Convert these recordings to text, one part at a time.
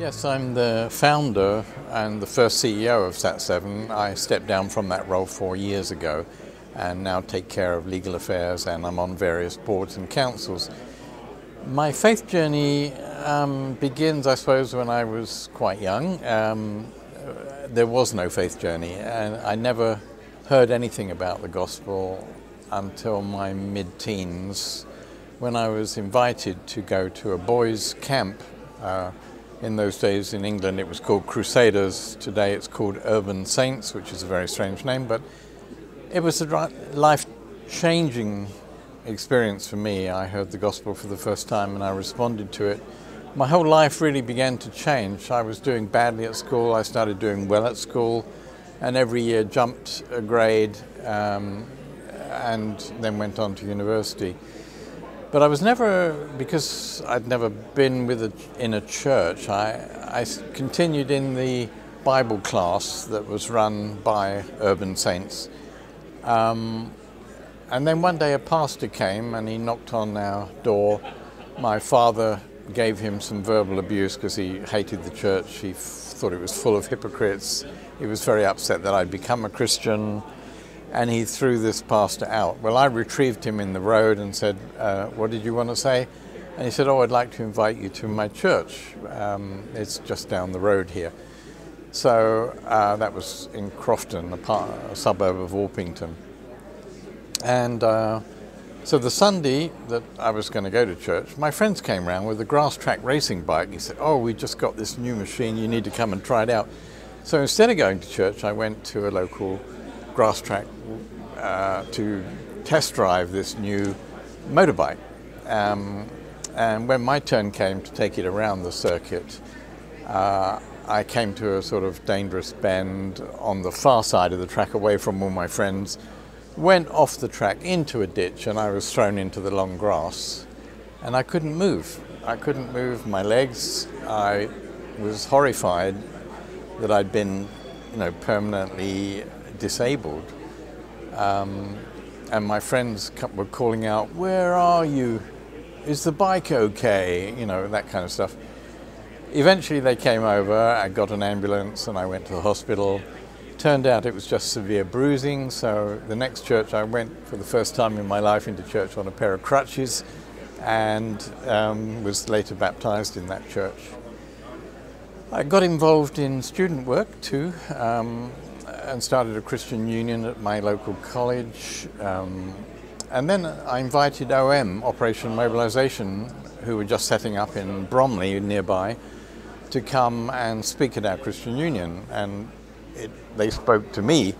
Yes, I'm the founder and the first CEO of Sat7. I stepped down from that role 4 years ago and now take care of legal affairs, and I'm on various boards and councils. My faith journey begins, I suppose, when I was quite young. There was no faith journey, and I never heard anything about the gospel until my mid-teens, when I was invited to go to a boys' camp. In those days in England it was called Crusaders. Today it's called Urban Saints, which is a very strange name, but it was a life-changing experience for me. I heard the gospel for the first time and I responded to it. My whole life really began to change. I was doing badly at school, I started doing well at school, and every year jumped a grade and then went on to university. But I was never, because I'd never been in a church, I continued in the Bible class that was run by Urban Saints. And then one day a pastor came and he knocked on our door. My father gave him some verbal abuse because he hated the church. He thought it was full of hypocrites. He was very upset that I'd become a Christian. And he threw this pastor out. Well, I retrieved him in the road and said, what did you want to say? And he said, oh, I'd like to invite you to my church. It's just down the road here. So that was in Crofton, a suburb of Orpington. And so the Sunday that I was going to go to church, my friends came round with a grass track racing bike. He said, oh, we just got this new machine, you need to come and try it out. So instead of going to church, I went to a local grass track to test drive this new motorbike. And when my turn came to take it around the circuit, I came to a sort of dangerous bend on the far side of the track, away from all my friends, went off the track into a ditch, and I was thrown into the long grass, and I couldn't move. I couldn't move my legs. I was horrified that I'd been, permanently disabled. And my friends were calling out, where are you? Is the bike okay? That kind of stuff. Eventually they came over, I got an ambulance and I went to the hospital. Turned out it was just severe bruising, so the next church I went for the first time in my life into church on a pair of crutches, and was later baptized in that church. I got involved in student work too, and started a Christian union at my local college. And then I invited OM, Operation Mobilization, who were just setting up in Bromley nearby, to come and speak at our Christian union. And they spoke to me,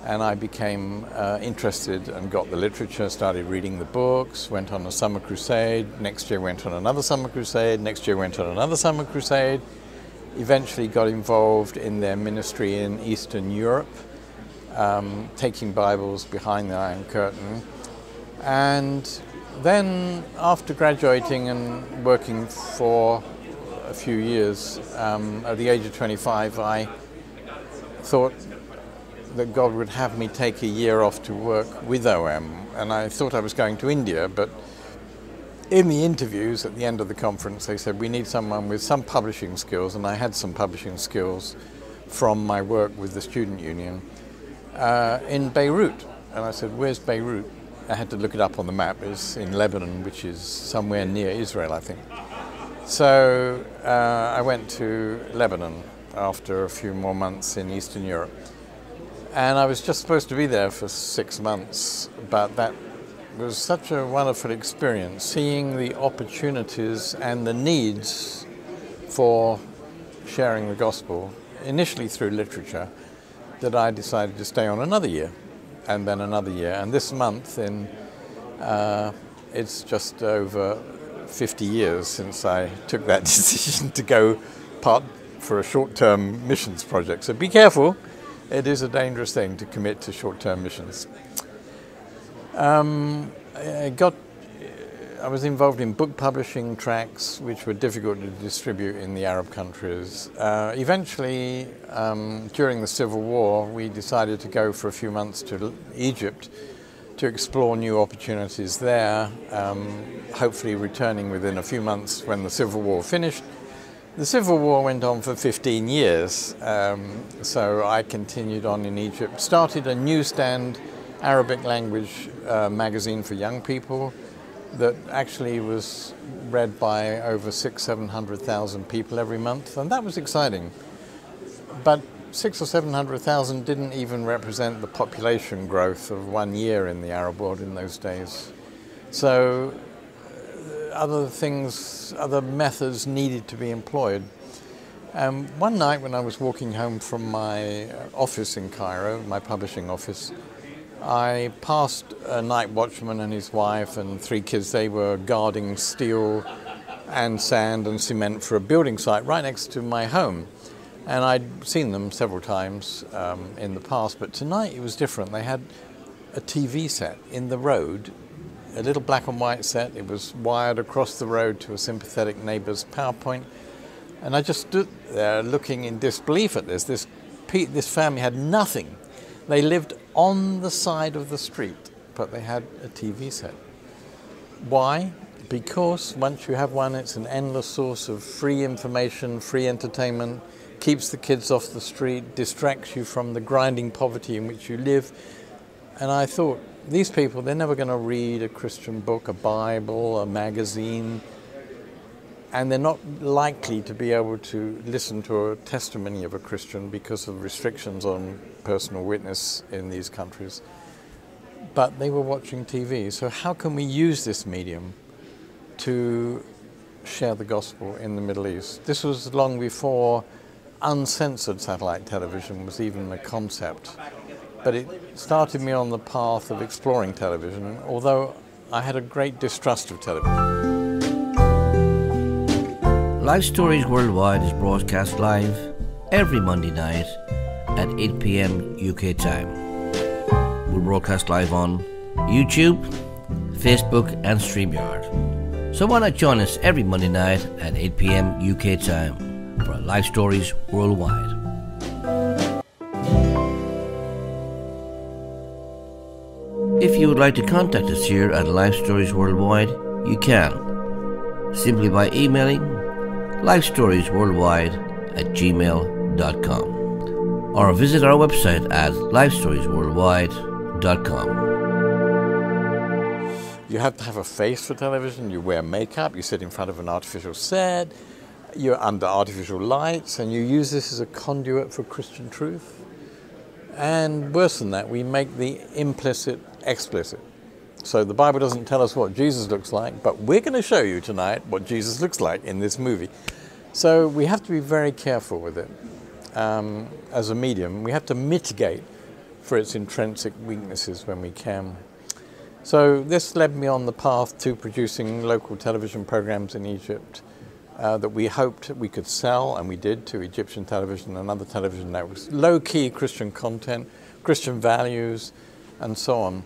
and I became interested and got the literature, started reading the books, went on a summer crusade, next year went on another summer crusade, next year went on another summer crusade. Eventually got involved in their ministry in Eastern Europe, taking Bibles behind the Iron Curtain. And then after graduating and working for a few years, at the age of 25, I thought that God would have me take a year off to work with OM. And I thought I was going to India, but in the interviews at the end of the conference, they said, we need someone with some publishing skills, and I had some publishing skills from my work with the student union in Beirut. And I said, where's Beirut? I had to look it up on the map. It's in Lebanon, which is somewhere near Israel, I think. So I went to Lebanon after a few more months in Eastern Europe. And I was just supposed to be there for 6 months, but that was such a wonderful experience, seeing the opportunities and the needs for sharing the gospel, initially through literature, that I decided to stay on another year, and then another year. And this month, it's just over 50 years since I took that decision to go part for a short-term missions project. So be careful, it is a dangerous thing to commit to short-term missions. I was involved in book publishing tracts, which were difficult to distribute in the Arab countries. Eventually, during the Civil War, we decided to go for a few months to Egypt to explore new opportunities there, hopefully returning within a few months when the Civil War finished, The civil war went on for 15 years, so I continued on in Egypt, started a newsstand Arabic language magazine for young people that actually was read by over 600,000-700,000 people every month, and that was exciting. But 600,000 or 700,000 didn't even represent the population growth of 1 year in the Arab world in those days. So other methods needed to be employed. One night when I was walking home from my office in Cairo, my publishing office, I passed a night watchman and his wife and 3 kids. They were guarding steel and sand and cement for a building site right next to my home. And I'd seen them several times in the past, but tonight it was different. They had a TV set in the road, a little black and white set. It was wired across the road to a sympathetic neighbor's PowerPoint. And I just stood there looking in disbelief at this. This family had nothing. They lived on the side of the street, but they had a TV set. Why? Because once you have one, it's an endless source of free information, free entertainment, keeps the kids off the street, distracts you from the grinding poverty in which you live. And I thought, these people, they're never going to read a Christian book, a Bible, a magazine, and they're not likely to be able to listen to a testimony of a Christian because of restrictions on personal witness in these countries. But they were watching TV. So how can we use this medium to share the gospel in the Middle East? This was long before uncensored satellite television was even a concept. But it started me on the path of exploring television, although I had a great distrust of television. Life Stories Worldwide is broadcast live every Monday night at 8 p.m. UK time. We'll broadcast live on YouTube, Facebook and StreamYard. So why not join us every Monday night at 8 p.m. UK time for Life Stories Worldwide. If you would like to contact us here at Life Stories Worldwide, you can. Simply by emailing lifestoriesworldwide@gmail.com or visit our website at lifestoriesworldwide.com. You have to have a face for television, you wear makeup, you sit in front of an artificial set, you're under artificial lights, and you use this as a conduit for Christian truth. And worse than that, we make the implicit explicit. So the Bible doesn't tell us what Jesus looks like, but we're going to show you tonight what Jesus looks like in this movie. So we have to be very careful with it. As a medium, we have to mitigate for its intrinsic weaknesses when we can. So this led me on the path to producing local television programs in Egypt that we hoped we could sell, and we did, to Egyptian television and other television networks. Low-key Christian content, Christian values, and so on.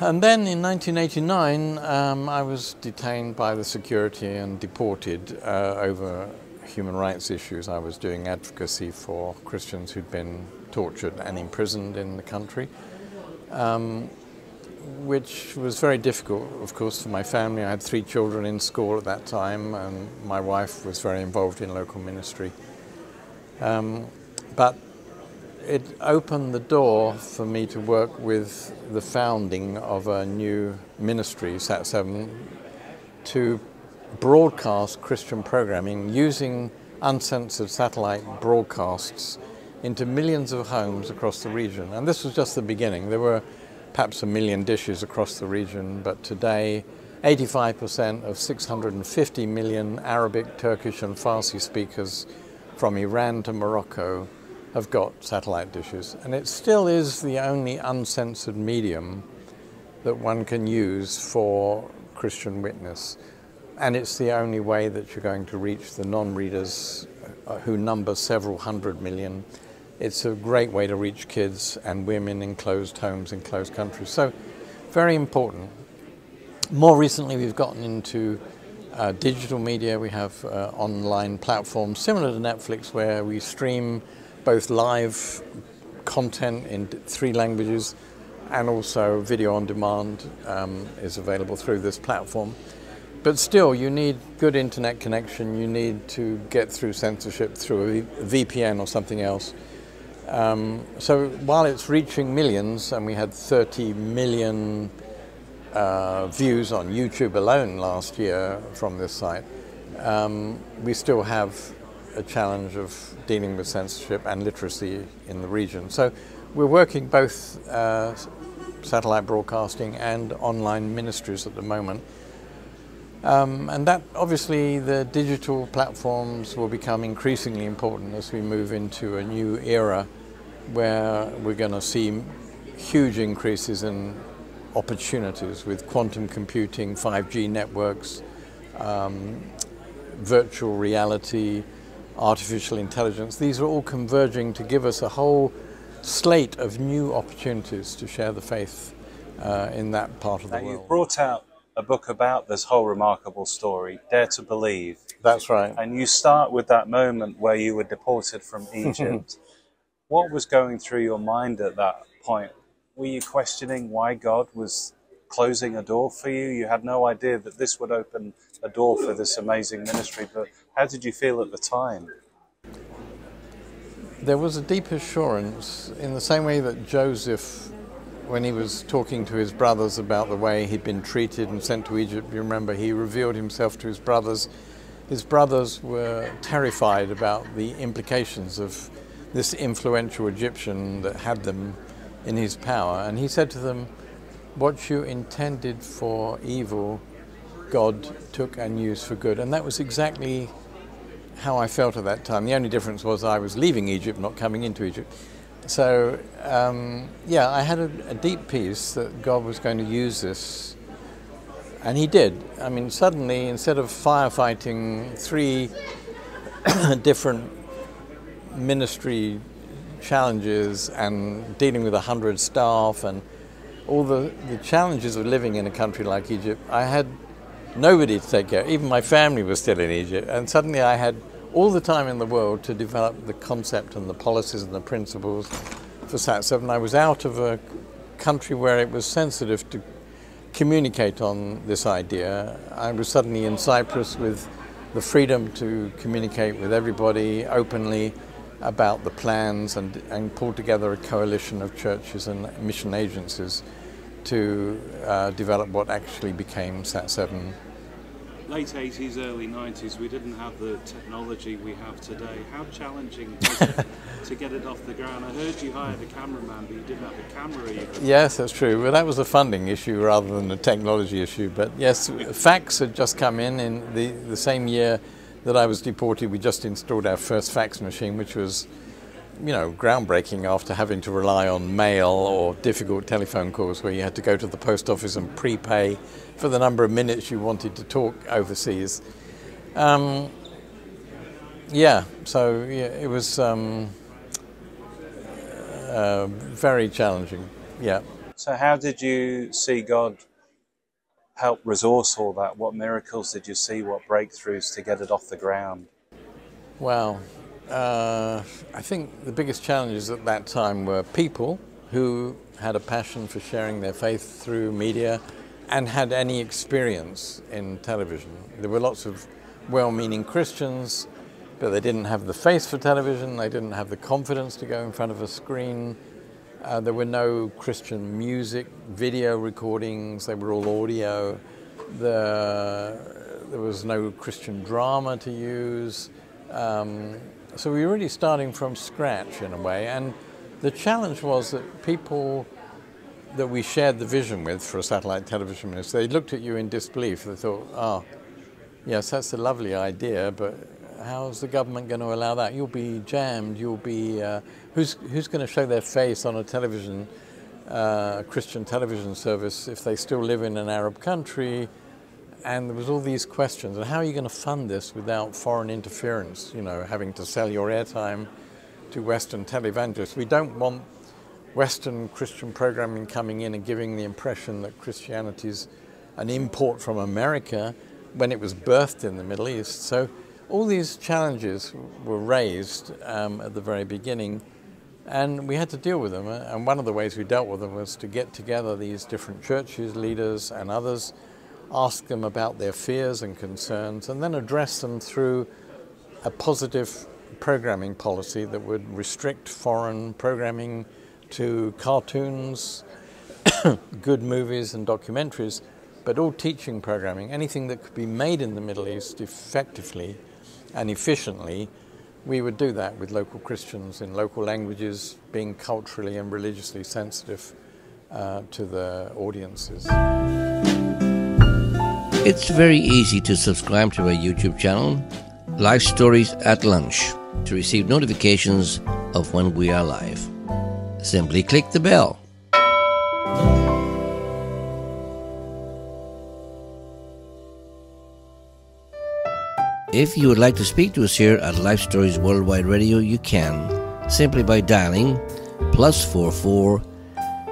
And then in 1989, I was detained by the security and deported over human rights issues. I was doing advocacy for Christians who'd been tortured and imprisoned in the country, which was very difficult, of course, for my family. I had 3 children in school at that time, and my wife was very involved in local ministry. But it opened the door for me to work with the founding of a new ministry, Sat7, to broadcast Christian programming using uncensored satellite broadcasts into millions of homes across the region. And this was just the beginning. There were perhaps 1 million dishes across the region, but today 85% of 650 million Arabic, Turkish and Farsi speakers from Iran to Morocco have got satellite dishes. And it still is the only uncensored medium that one can use for Christian witness. And it's the only way that you're going to reach the non-readers who number several hundred million. It's a great way to reach kids and women in closed homes in closed countries. So, very important. More recently, we've gotten into digital media. We have online platforms similar to Netflix where we stream both live content in 3 languages and also video on demand is available through this platform. But still, you need good internet connection. You need to get through censorship through a VPN or something else. So while it's reaching millions, and we had 30 million views on YouTube alone last year from this site, we still have a challenge of dealing with censorship and literacy in the region. So we're working both satellite broadcasting and online ministries at the moment. And that obviously the digital platforms will become increasingly important as we move into a new era where we're going to see huge increases in opportunities with quantum computing, 5G networks, virtual reality, artificial intelligence. These are all converging to give us a whole slate of new opportunities to share the faith in that part of the world. You've brought out a book about this whole remarkable story, Dare to Believe. That's right. And you start with that moment where you were deported from Egypt. What was going through your mind at that point? Were you questioning why God was closing a door for you? You had no idea that this would open a door for this amazing ministry, but how did you feel at the time? There was a deep assurance in the same way that Joseph, when he was talking to his brothers about the way he'd been treated and sent to Egypt, you remember he revealed himself to his brothers. His brothers were terrified about the implications of this influential Egyptian that had them in his power. And he said to them, what you intended for evil, God took and used for good. And that was exactly how I felt at that time. The only difference was I was leaving Egypt, not coming into Egypt. So, yeah, I had a deep peace that God was going to use this. And he did. I mean, suddenly, instead of firefighting 3 different ministry challenges and dealing with 100 staff and all the challenges of living in a country like Egypt, I had nobody to take care of. Even my family was still in Egypt. And suddenly I had all the time in the world to develop the concept and the policies and the principles for Sat7. I was out of a country where it was sensitive to communicate on this idea. I was suddenly in Cyprus with the freedom to communicate with everybody openly about the plans and pull together a coalition of churches and mission agencies to develop what actually became Sat7. Late 80s, early 90s, we didn't have the technology we have today. How challenging was it to get it off the ground? I heard you hired a cameraman, but you didn't have a camera even. Yes, that's true. Well, that was a funding issue rather than a technology issue. But yes, fax had just come in the same year that I was deported. We just installed our first fax machine, which was, you know, groundbreaking after having to rely on mail or difficult telephone calls where you had to go to the post office and prepay for the number of minutes you wanted to talk overseas. Yeah, so yeah, it was very challenging, yeah. So how did you see God help resource all that? What miracles did you see? What breakthroughs to get it off the ground? Well, I think the biggest challenges at that time were people who had a passion for sharing their faith through media and had any experience in television. There were lots of well-meaning Christians, but they didn't have the face for television, they didn't have the confidence to go in front of a screen. There were no Christian music, video recordings, they were all audio. There was no Christian drama to use. So we were really starting from scratch in a way, and the challenge was that people that we shared the vision with for a satellite television ministry, they looked at you in disbelief. They thought, oh, yes, that's a lovely idea, but how's the government going to allow that? You'll be jammed, you'll be, who's going to show their face on a television, Christian television service if they still live in an Arab country? And there was all these questions, and how are you going to fund this without foreign interference, you know, having to sell your airtime to Western televangelists? We don't want Western Christian programming coming in and giving the impression that Christianity is an import from America when it was birthed in the Middle East. So all these challenges were raised at the very beginning, and we had to deal with them. And one of the ways we dealt with them was to get together these different churches, leaders and others ask them about their fears and concerns, and then address them through a positive programming policy that would restrict foreign programming to cartoons, good movies and documentaries, but all teaching programming, anything that could be made in the Middle East effectively and efficiently, we would do that with local Christians in local languages, being culturally and religiously sensitive to the audiences. It's very easy to subscribe to our YouTube channel, Life Stories at Lunch, to receive notifications of when we are live. Simply click the bell. If you would like to speak to us here at Life Stories Worldwide Radio, you can, simply by dialing +44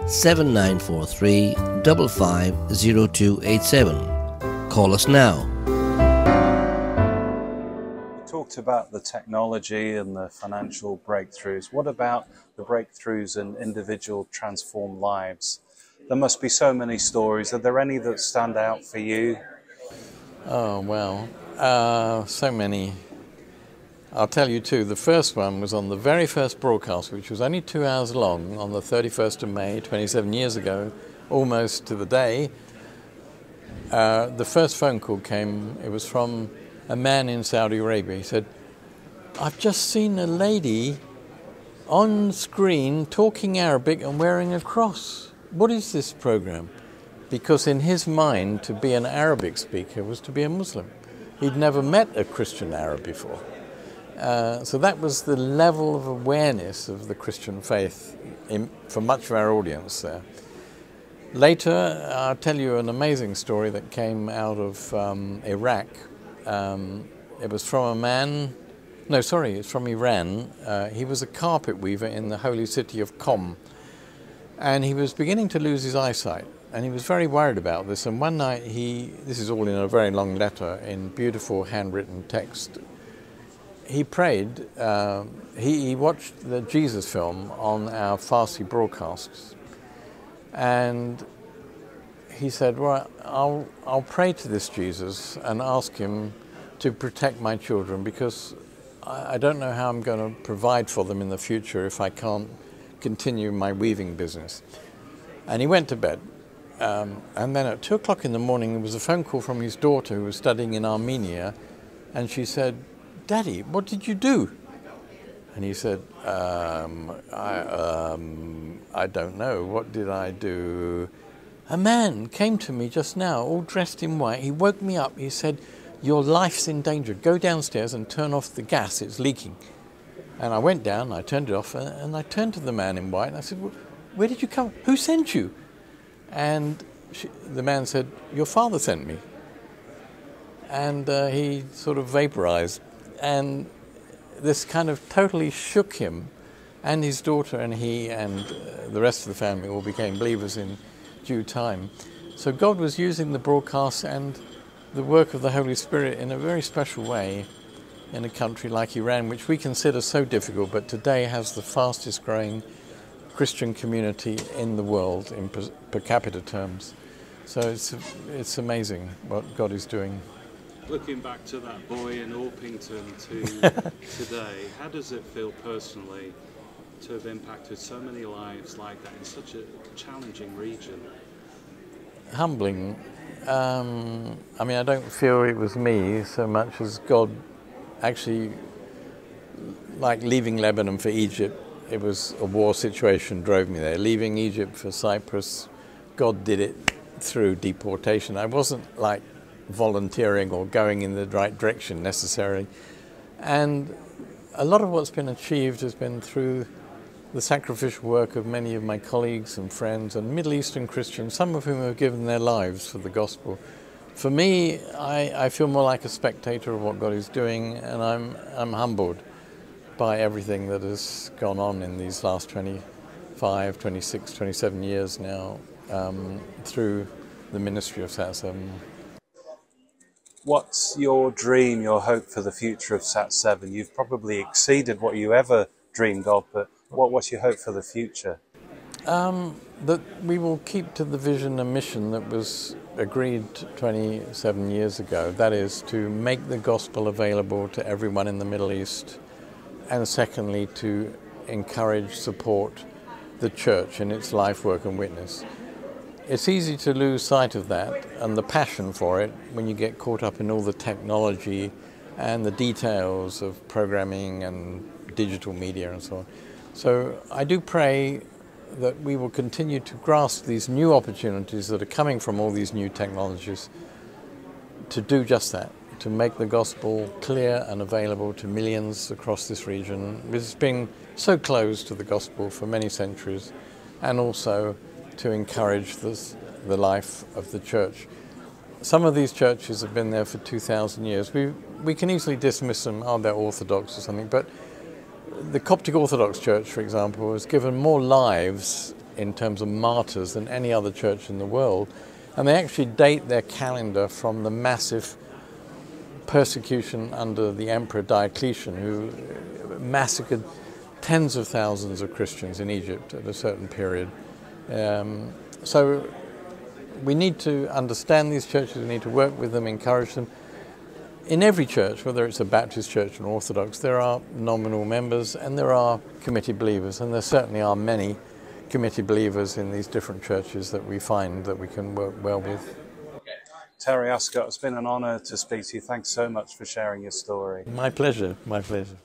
7943 550287. Call us now. You talked about the technology and the financial breakthroughs. What about the breakthroughs in individual transformed lives? There must be so many stories. Are there any that stand out for you? Oh, well, so many. I'll tell you two. The first one was on the very first broadcast, which was only 2 hours long, on the 31st of May, 27 years ago, almost to the day. The first phone call came, it was from a man in Saudi Arabia. He said, "I've just seen a lady on screen talking Arabic and wearing a cross. What is this program?" Because in his mind, to be an Arabic speaker was to be a Muslim. He'd never met a Christian Arab before. So that was the level of awareness of the Christian faith for much of our audience there. Later, I'll tell you an amazing story that came out of Iraq. It was from a man, it's from Iran. He was a carpet weaver in the holy city of Qom. And he was beginning to lose his eyesight. And he was very worried about this. And one night this is all in a very long letter in beautiful handwritten text. He prayed, he watched the Jesus film on our Farsi broadcasts. And he said, "Well, I'll pray to this Jesus and ask him to protect my children, because I don't know how I'm going to provide for them in the future if I can't continue my weaving business." And he went to bed. And then at 2 o'clock in the morning, there was a phone call from his daughter who was studying in Armenia. And she said, "Daddy, what did you do?" And he said, I don't know. What did I do? "A man came to me just now, all dressed in white. He woke me up. He said, 'Your life's in danger. Go downstairs and turn off the gas. It's leaking.'" And I went down, I turned it off, and I turned to the man in white, and I said, "Well, where did you come? Who sent you?" And the man said, "Your father sent me." And he sort of vaporized. And this kind of totally shook him, and his daughter and he and the rest of the family all became believers in due time. So God was using the broadcast and the work of the Holy Spirit in a very special way in a country like Iran, which we consider so difficult, but today has the fastest growing Christian community in the world in per capita terms. So it's amazing what God is doing. Looking back to that boy in Orpington to today, how does it feel personally to have impacted so many lives like that in such a challenging region? Humbling. I mean, I don't feel it was me so much as God actually, like leaving Lebanon for Egypt. It was a war situation drove me there. Leaving Egypt for Cyprus, God did it through deportation. I wasn't like volunteering or going in the right direction necessarily. And a lot of what's been achieved has been through the sacrificial work of many of my colleagues and friends and Middle Eastern Christians, some of whom have given their lives for the gospel. For me, I feel more like a spectator of what God is doing, and I'm humbled by everything that has gone on in these last 25, 26, 27 years now through the ministry of Sat7. What's your dream, your hope for the future of Sat7? You've probably exceeded what you ever dreamed of, but what's your hope for the future? That we will keep to the vision and mission that was agreed 27 years ago. That is to make the gospel available to everyone in the Middle East, and secondly to encourage, support the church in its life, work and witness. It's easy to lose sight of that and the passion for it when you get caught up in all the technology and the details of programming and digital media and so on. So I do pray that we will continue to grasp these new opportunities that are coming from all these new technologies to do just that, to make the gospel clear and available to millions across this region. It's been so closed to the gospel for many centuries, and also to encourage the life of the church. Some of these churches have been there for 2,000 years. We can easily dismiss them, oh, they're Orthodox or something, but the Coptic Orthodox Church, for example, has given more lives in terms of martyrs than any other church in the world. And they actually date their calendar from the massive persecution under the Emperor Diocletian, who massacred tens of thousands of Christians in Egypt at a certain period. So we need to understand these churches, we need to work with them, encourage them. In every church, whether it's a Baptist church or Orthodox, there are nominal members and there are committed believers, and there certainly are many committed believers in these different churches that we find that we can work well with. Terry Ascott, it's been an honour to speak to you. Thanks so much for sharing your story. My pleasure, my pleasure.